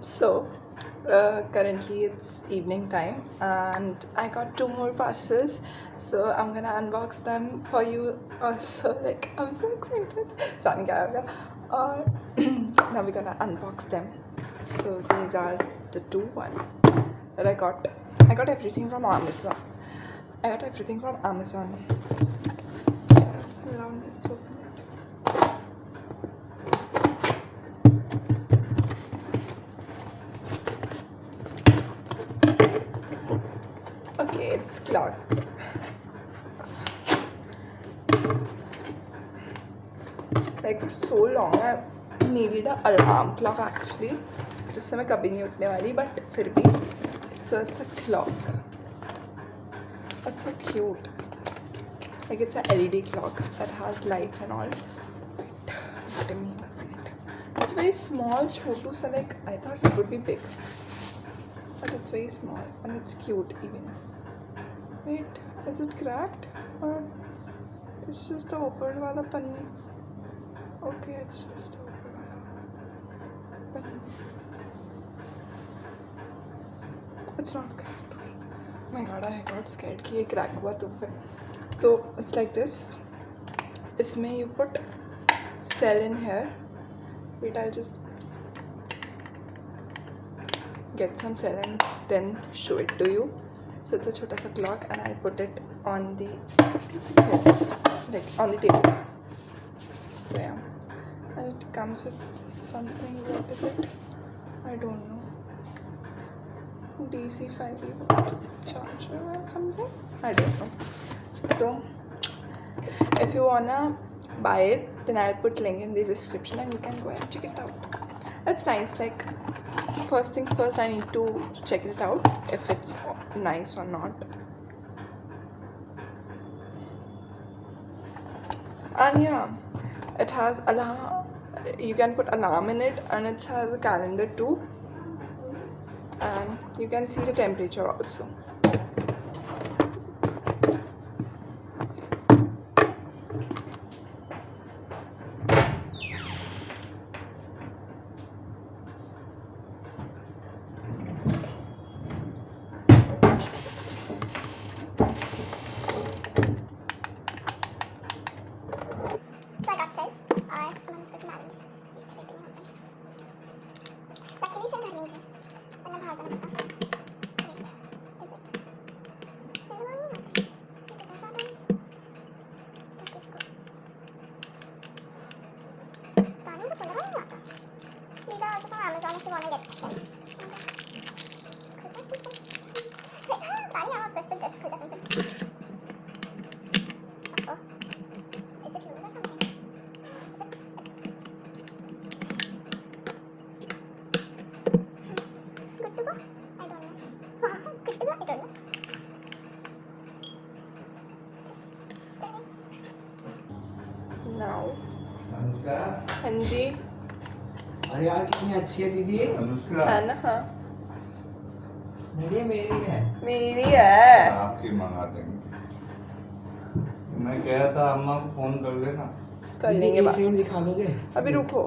So, currently it's evening time and I got 2 more parcels. So I'm gonna unbox them for you also. Like, I'm so excited. Plan kya hoga? Or now we're gonna unbox them. So these are the two ones that I got. I got everything from Amazon. Now let's open it. Okay, it's clocked. Like for so long I needed an alarm clock actually, जिससे मैं कभी नहीं उठने वाली, but फिर भी. So it's a clock. It's so cute. Like it's a LED clock that has lights and all. Wait, let me open it. It's very small, छोटू सा. Like I thought it would be big, but it's very small and it's cute even. Wait, is it cracked or it's just the open वाला पन्नी? Okay, it's just the open वाला पन्नी. It's not cracked. Oh my god, I got scared कि ये crack हुआ तो फिर. So it's like this. इसमें you put cell in here. Wait, I'll just get some cell and then show it to you. So it's a छोटा सा clock and I'll put it on the like on the table. So yeah, and it comes with something. What is it? I don't know. DC 5 charger or something. I don't know. So if you wanna buy it, then I'll put link in the description and you can go and check it out. It's nice. Like, first things first, I need to check it out if it's nice or not. And yeah, it has alarm. You can put alarm in it, and it has a calendar too, and you can see the temperature also. So I got cell और हम इसको संभालेंगे. Luckily से घर नहीं थे, वरना बाहर जाना पड़ता. Cell नहीं आती. कितना ज़्यादा है. इसको. ताने को चला नहीं आता. These are also from Amazon if you wanna get them. I'm obsessed with this. Uh-oh. Is it loose or something? Good to go? I don't know. Good to go? I don't know. Now, Anushka, हाँ जी, अरे यार कितनी अच्छी है दीदी. अनुष्का, है ना? हाँ, मेरी है. मेरी है. आपकी मंगा देंगे. मैं कह रहा था अम्मा को फोन कर लेना. कर लेंगे बात. दिखा दोगे? अभी रुको.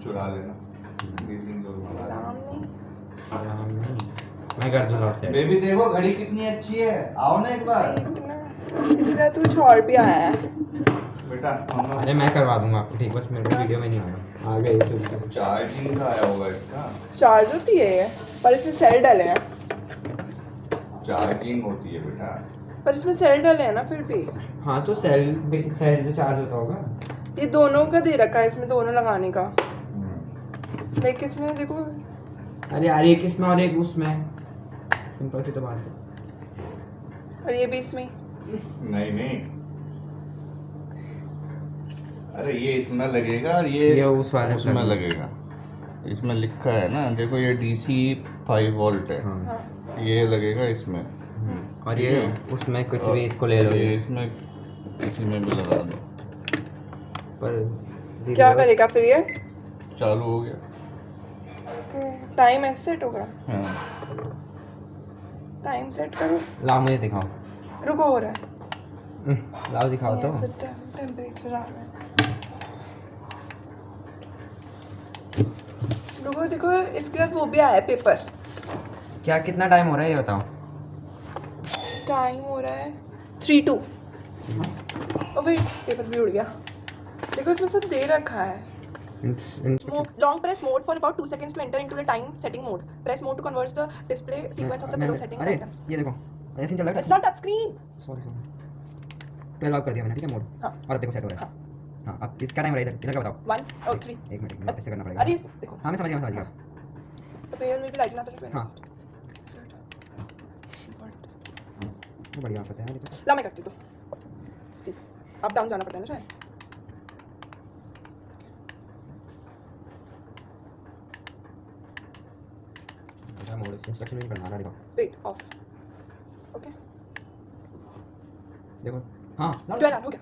चुरा लेना. दीदी को मंगा नाम देना. नहीं. मैं कर दूंगा उसे. बेबी देखो घड़ी कितनी अच्छी है. आओ ना एक बार. इसका तो कुछ और भी आया है. बेटा मम्मा. अरे मैं करवा दूंगा आपको. ठीक, बस मेरे को वीडियो में नहीं आना. आ गया तो चार्जिंग का आया होगा इसका. चार्ज होती है ये, पर इसमें सेल डले हैं. चार्जिंग होती है बेटा. पर इसमें सेल डले हैं ना फिर भी. हाँ तो सेल से चार्ज होता होगा. ये दोनों का दे रखा है, इसमें दोनों लगाने का. लाइक इसमें देखो. अरे यार एक इसमें और एक उसमें. सिंपल सी तो बात है. और ये भी इसमें. नहीं. अरे ये इसमें लगेगा और ये उस वाले उसमें लगेगा. इसमें लिखा है ना, देखो ये DC 5 वोल्ट है. हाँ. ये लगेगा इसमें. और ये उसमें किसी भी इसको ले लो. ये इसमें किसी में भी लगा दो. पर क्या करेगा फिर ये? चालू हो गया. टाइम ऐसे सेट होगा. हाँ. टाइम सेट करो. लाओ मुझे दिखाओ. रुको, हो रहा है. लाओ दिखाओ तो. टेम्परेचर आ रहा है. देखो देखो इसके बाद वो भी आया है पेपर। क्या कितना टाइम हो रहा है ये बताओ? टाइम हो रहा है 3:02। और फिर पेपर भी उड़ गया। देखो इसमें सब दे रखा है। Long press mode for about 2 seconds to enter into the time setting mode. Press mode to convert the display sequence of the below setting अरे items. ये देखो ऐसे ही चल रहा है। It's not touch screen. Sorry 12 of कर दिया मैंने, ठीक है मोड। हाँ। और अब देखो सेट हो रहा है। हाँ अब इसका टाइम रहा इधर का बताओ। 1 और 3। एक मिनट ऐसे करना पड़ेगा। अरे देखो। हाँ मैं समझ गया। तो पेपर में भी लाइट ना तो हाँ वो बढ़िया बात है यार ये तो। ला मैं करती हूँ तो सी अप डाउन जाना पड़ता है ना शायद। मोड इंस्ट्रक्शन में करना है। Weight of. ओके देखो हाँ 12 हो गया।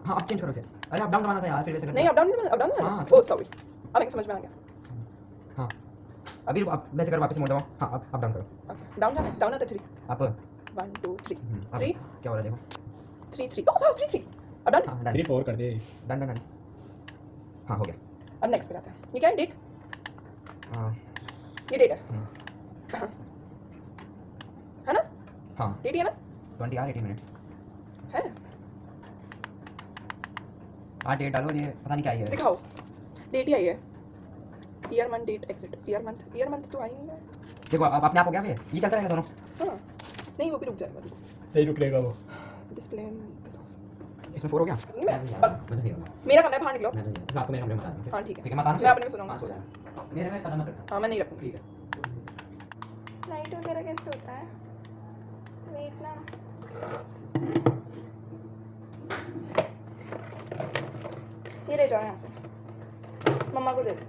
हाँ अब चेंज करो इसे। अरे अप डाउन दबाना था यार, फिर वैसे करना। नहीं अप डाउन हाँ। ओह सॉरी अब मेरे समझ में आ गया। हाँ अभी अब वैसे करो, वापस मोड दबाओ। हाँ अब अप डाउन करो। ओके डाउन जाना डाउन आता 3 अप 1 2 3 अब 3 क्या हो रहा है देखो। 3 3 ओह वाओ 3 3 अब डन। हाँ डन 3 4 कर दे। डन। हाँ हो गया। अब नेक्स्ट पे आते हैं। ये क्या है डेट? हाँ ये डेट है है ना? हाँ डेट है ना? 20 आवर 18 मिनट्स है। हाँ डेट डालो। ये पता नहीं क्या है। दिखाओ डेट ही आई है। Year month date exit year month तो आ ही नहीं रहा है। देखो अब अपने आप हो गया। ये चलता रहेगा दोनों। हाँ नहीं वो भी रुक जाएगा। नहीं रुक लेगा वो। डिस्प्ले इसमें 4 हो गया। नहीं मैं मुझे नहीं होगा। मेरा कमरा है बाहर निकलो। मैं नहीं रात को मेरे कमरे में बता दूँ। हाँ ठीक है ठीक है मैं मैं अपने में सोऊंगा। हाँ सो जाना मेरे में कदम मत रखना। हाँ मैं नहीं रखूँगी। ठीक है लाइट वगैरह कैसे होता है? वेट ना, ये ले जाओ यहाँ से मम्मा को दे दो।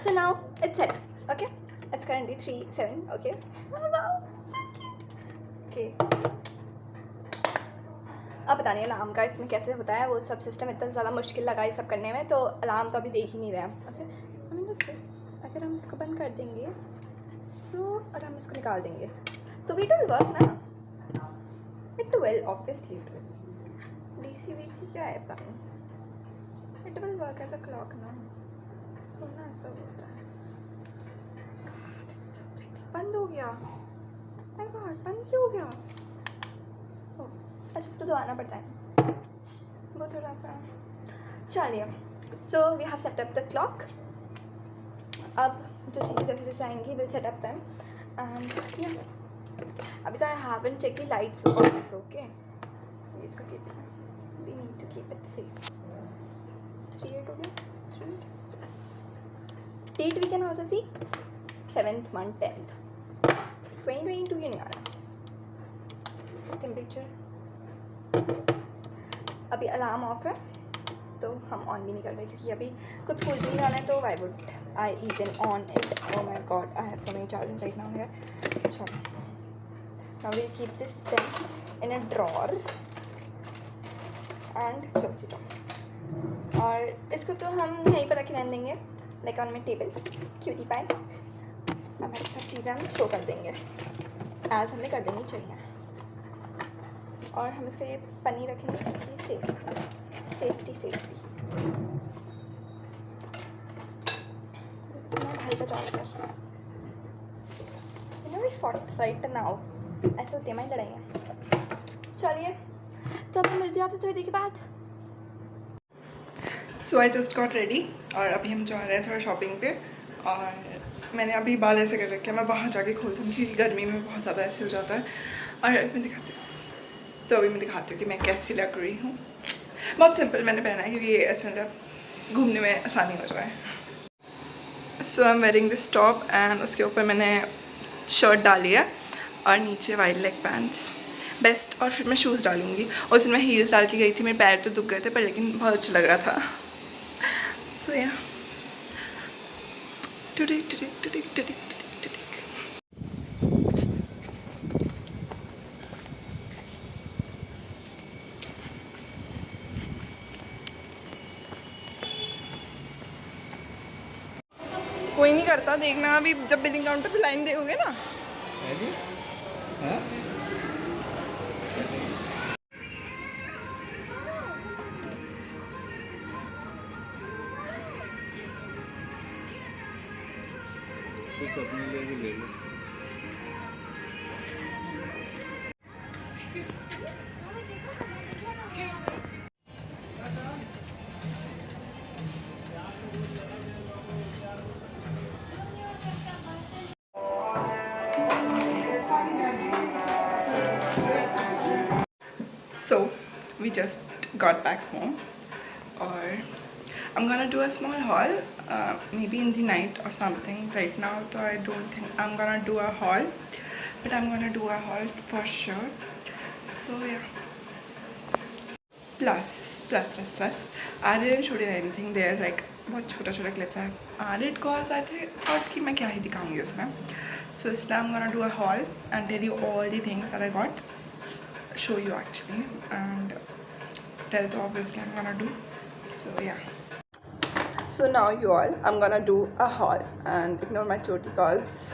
so now it's set. Okay, it's currently 3:07. Okay. Oh, wow, so cute. Okay अब पता नहीं अलार्म का इसमें कैसे होता है वो सब सिस्टम। इतना ज़्यादा मुश्किल लगा ये सब करने में, तो अलार्म तो अभी देख ही नहीं रहे हम। ओके अगर हम इसको बंद कर देंगे और हम इसको निकाल देंगे तो इट विल वर्क ना। It will obviously it will. DC VC क्या है पता नहीं। It will work as a clock ना। तो ना ऐसा होता है। बंद हो गया। माय गॉड बंद क्यों हो गया? अच्छा इसको दबाना पड़ता है वो थोड़ा सा। चलिए so we have set up the clock. अब जो चीज़ें जैसे जैसे आएंगी will set up them and अभी तो I haven't check the lights also. Okay इसका keep we need to keep it safe. 3:08 हो गया 3 date we can also see 7th month 10th 2022 क्यों नहीं आ रहा? टेम्परेचर अभी अलार्म ऑफ है तो हम ऑन भी नहीं कर रहे क्योंकि अभी कुछ स्कूल भी नहीं जाना है। तो why would I even on it? Oh my god I have so many charges right now here. चलो now we keep this thing in a drawer and close the door. और इसको तो हम यहीं पर रखे रहने देंगे like on my table cutie pie. अब सब चीज़ें हम शो कर देंगे एज हमें कर देनी चाहिए। और हम इसका ये पन्नी रखेंगे क्योंकि सेफ्टी भाई का charger we fought right now. ऐसे होती है हमारी लड़ाइयाँ। चलिए तो अब मिलते हैं आपसे थोड़ी देर के बाद। सो आई जस्ट गॉट रेडी और अभी हम जा रहे हैं थोड़ा शॉपिंग पे। और मैंने अभी बाल ऐसे कर रखे हैं, मैं बाहर जाके खोल दूँगी क्योंकि गर्मी में बहुत ज़्यादा ऐसे हो जाता है। और मैं दिखाती हूँ तो अभी मैं दिखाती हूँ कि मैं कैसी लग रही हूँ। बहुत सिंपल मैंने पहना है क्योंकि ये ऐसे मतलब घूमने में आसानी हो जाए। So I am wearing this top and उसके ऊपर मैंने शर्ट डाली है और नीचे वाइड लेग पैंट्स बेस्ट। और फिर मैं शूज़ डालूँगी। और उसमें मैं हील्स डाल के गई थी, मेरे पैर तो दुख गए थे पर लेकिन बहुत अच्छा लग रहा था। सो या कोई नहीं करता, देखना अभी जब बिलिंग काउंटर पे लाइन दोगे ना। अपने लिए भी ले लो. So we just got back home, or I'm gonna do a small haul, maybe in the night or something. Right now, so I don't think I'm gonna do a haul, but I'm gonna do a haul for sure. So yeah. Plus, I didn't shoot anything there, like बहुत छोटा clips I added cause I thought कि मैं क्या ही दिखाऊंगी उसमें. So इसलिए I'm gonna do a haul and tell you all the things that I got, show you actually, and tell you obviously I'm gonna do. So yeah. So now you all, I'm gonna do a haul and ignore my choti cause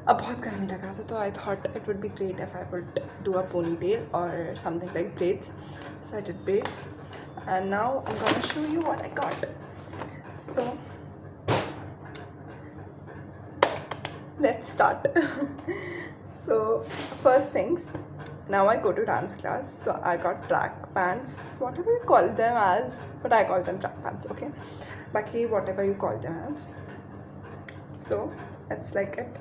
अब बहुत गर्मी लग रहा था, तो I thought it would be great if I would do a ponytail or something like braids. So I did braids, and now I'm gonna show you what I got. So let's start. So first things, now I go to dance class, so I got track pants, whatever you call them as, but I call them track pants, okay? Baki whatever you call them as. So it's like it.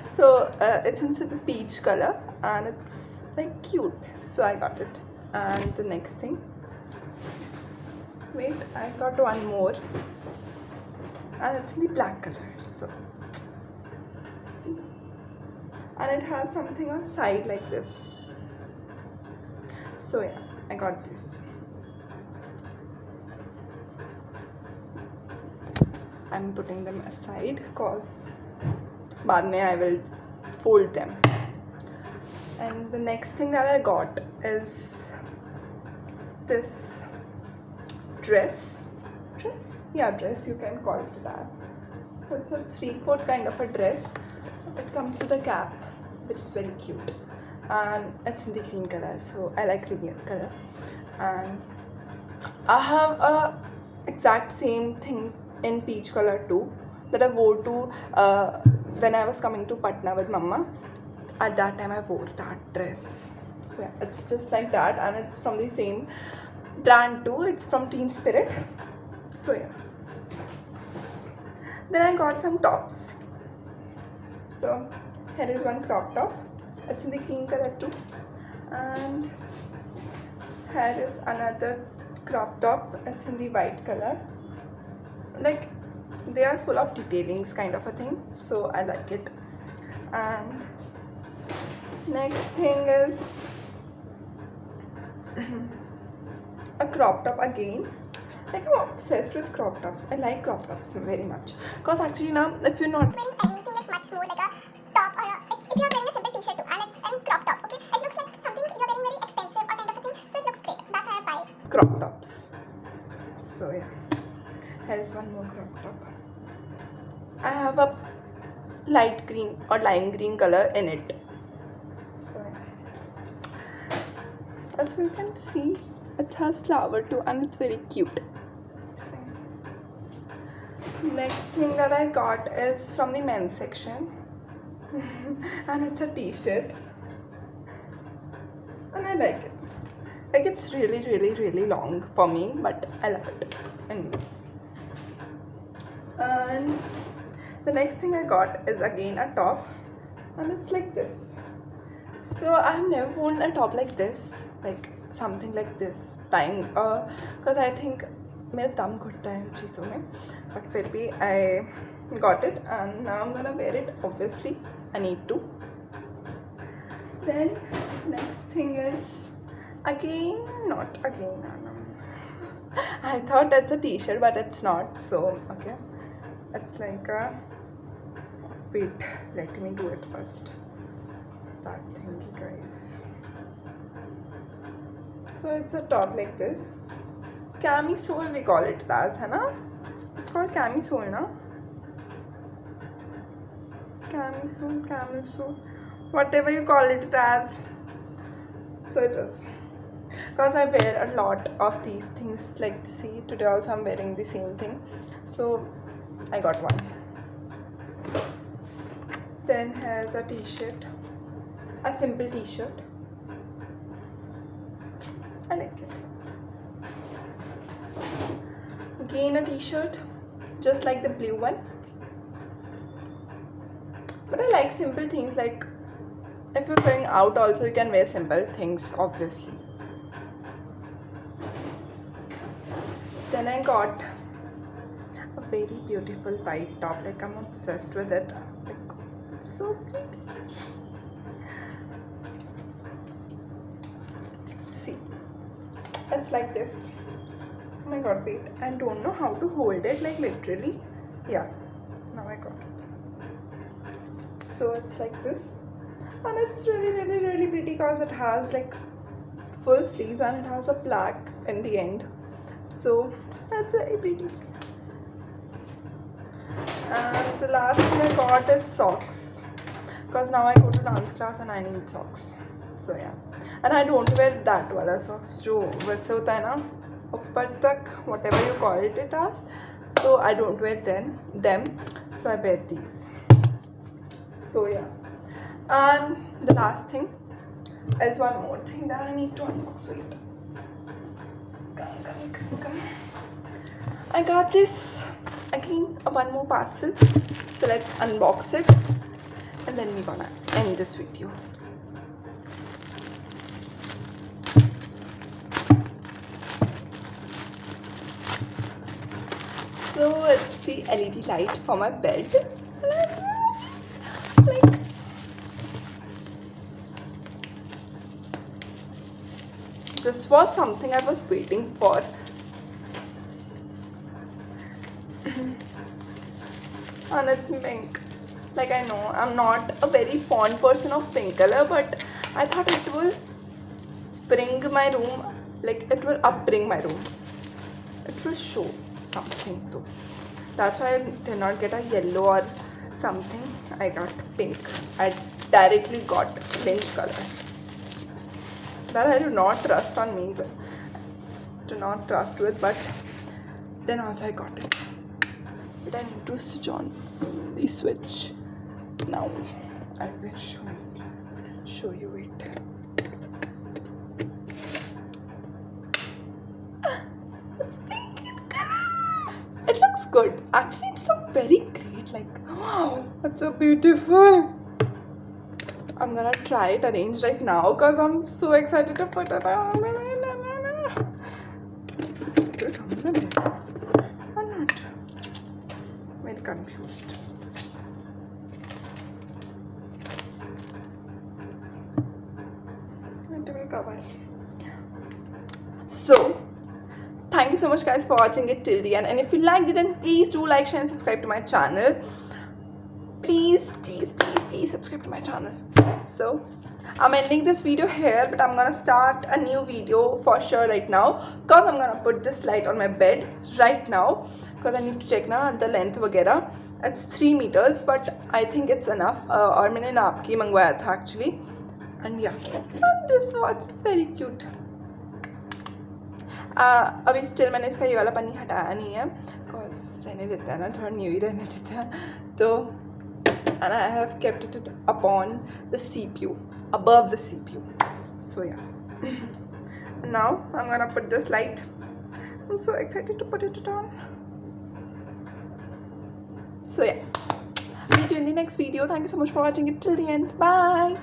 So it's in peach color and it's like cute, so I got it. And the next thing, wait, I got one more and it's in the black color. So see, and it has something on side like this. So yeah, I got this. I'm putting them aside cause बाद में I will fold them. And the next thing that I got is this dress. Yeah, dress you can call it as. So it's a 3/4 kind of a dress. It comes with a cap, which is very cute, and it's in the green color, so I like green color. And I have a exact same thing in peach color too that I wore to when I was coming to Patna with Mama. At that time I wore that dress. So yeah, it's just like that, and it's from the same brand too. It's from Teen Spirit. So yeah. Then I got some tops. So here is one crop top. It's in the green color too. And here is another crop top. It's in the white color. Like they are full of detailings kind of a thing, so I like it. And next thing is a crop top again. Like I'm obsessed with crop tops. I like crop tops very much because actually now if you're not Wearing anything like much more like a top or if you're wearing a simple t-shirt too and it's in crop top, okay, it looks like something you're wearing very expensive or kind of a thing, so it looks great. That's why I buy crop tops. So yeah, here's one more crop top. I have a light green or lime green color in it. So yeah. If you can see, it has flower too and it's very cute. So, next thing that I got is from the men's section. And it's a t-shirt. And I like it. Like it's really long for me, but I love it. Anyways. And the next thing I got is again a top, and it's like this. So I have never worn a top like this, like something like this time, because I think मेरा दम घुटता है इन चीज़ों में, but फिर भी I got it and now I'm gonna wear it. Obviously I need to. Then next thing is again, not again, no. I thought it's a t-shirt but it's not, so okay. It's like a, wait, let me do it first, that thingy guys. So it's a top like this, camisole we call it as, है ना? It's called camisole, na? Camisole, camel sole, whatever you call it as. So it is. because I wear a lot of these things. Like, see, today also I'm wearing the same thing, so I got one. Then has a t-shirt, a simple t-shirt. I like it. Again a t-shirt, just like the blue one. But I like simple things. Like, if you're going out also, you can wear simple things, obviously. Then I got a very beautiful white top. Like, I'm obsessed with it. Like, it's so pretty. See, it's like this. Oh my god, wait, I don't know how to hold it, like literally. Yeah, now I got it. So it's like this, and it's really pretty because it has like full sleeves and it has a plaque in the end. So that's very pretty. And the last thing I got is socks, because now I go to dance class and I need socks. So yeah, and I don't wear that wala socks जो वैसे होता है ना ऊपर तक, whatever you call it as. So I don't wear them. So I wear these. So yeah, and the last thing is one more thing that I need to unbox. Wait, come. I got this again, one more parcel. So let's unbox it, and then we're gonna end this video. So it's the LED light for my bed. Like, this was something I was waiting for. And it's pink. Like, I know I'm not a very fond person of pink color, but I thought it will bring my room, like it will upbring my room. It will show something too. That's why I did not get a yellow or something. I got pink. I directly got pink color. That I do not trust on me, but do not trust with, but then also I got it. But I need to switch on the switch. Now I will show you it. It's pink in color. It looks good. Actually, it's look very great. Like, wow, it's so beautiful. I'm gonna try it arrange right now because I'm so excited to put it on. I'm not very confused. So thank you so much guys for watching it till the end, and if you liked it, then please do like, share and subscribe to my channel. Please subscribe to my channel. So I'm ending this video here, but I'm gonna start a new video for sure right now, because I'm gonna put this light on my bed right now, because I need to check now the length वगैरह. It's 3 meters, but I think it's enough. और मैंने नाप के मंगवाया था actually. And yeah, and this watch is very cute. अभी still मैंने इसका ये वाला पन्नी हटाया नहीं है, बिकॉज रहने देता है ना, थोड़ा न्यू ही रहने देता है तो. And I have kept it upon the CPU, above the CPU. So yeah. And now I'm gonna put this light. I'm so excited to put it on. So yeah, meet you in the next video. Thank you so much for watching it till the end. Bye.